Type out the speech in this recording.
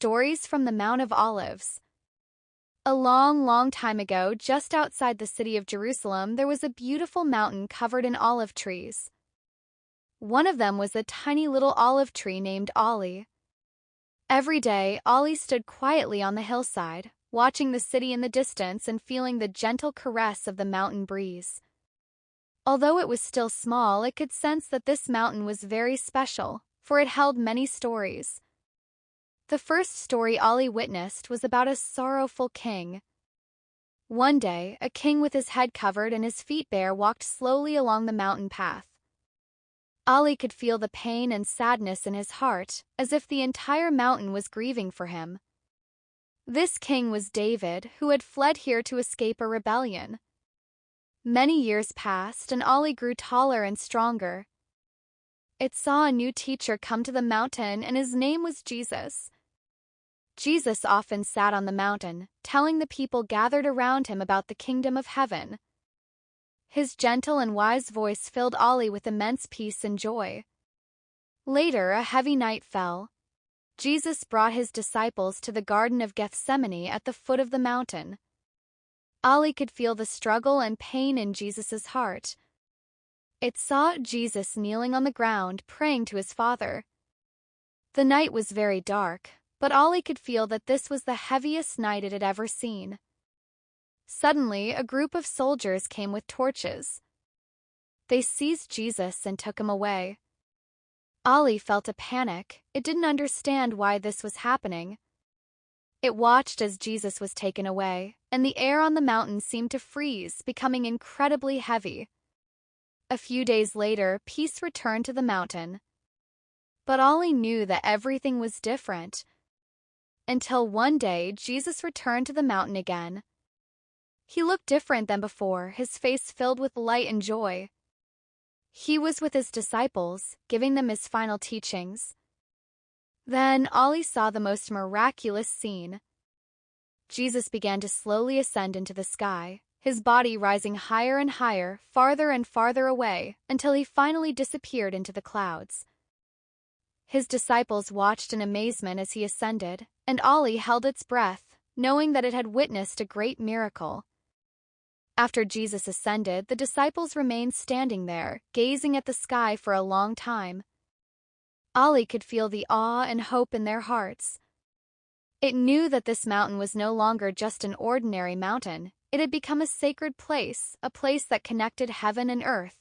Stories from the Mount of Olives. A long, long time ago, just outside the city of Jerusalem, there was a beautiful mountain covered in olive trees. One of them was a tiny little olive tree named Ollie. Every day, Ollie stood quietly on the hillside, watching the city in the distance and feeling the gentle caress of the mountain breeze. Although it was still small, it could sense that this mountain was very special, for it held many stories. The first story Ollie witnessed was about a sorrowful king. One day, a king with his head covered and his feet bare walked slowly along the mountain path. Ollie could feel the pain and sadness in his heart, as if the entire mountain was grieving for him. This king was David, who had fled here to escape a rebellion. Many years passed, and Ollie grew taller and stronger. It saw a new teacher come to the mountain, and his name was Jesus. Jesus often sat on the mountain, telling the people gathered around him about the kingdom of heaven. His gentle and wise voice filled Ollie with immense peace and joy. Later, a heavy night fell. Jesus brought his disciples to the Garden of Gethsemane at the foot of the mountain. Ollie could feel the struggle and pain in Jesus' heart. It saw Jesus kneeling on the ground, praying to his Father. The night was very dark, but Ollie could feel that this was the heaviest night it had ever seen. Suddenly, a group of soldiers came with torches. They seized Jesus and took him away. Ollie felt a panic. It didn't understand why this was happening. It watched as Jesus was taken away, and the air on the mountain seemed to freeze, becoming incredibly heavy. A few days later, peace returned to the mountain. But Ollie knew that everything was different. Until one day, Jesus returned to the mountain again. He looked different than before, his face filled with light and joy. He was with his disciples, giving them his final teachings. Then Ollie saw the most miraculous scene. Jesus began to slowly ascend into the sky, his body rising higher and higher, farther and farther away, until he finally disappeared into the clouds. His disciples watched in amazement as he ascended, and Ollie held its breath, knowing that it had witnessed a great miracle. After Jesus ascended, the disciples remained standing there, gazing at the sky for a long time. Ollie could feel the awe and hope in their hearts. It knew that this mountain was no longer just an ordinary mountain. It had become a sacred place, a place that connected heaven and earth.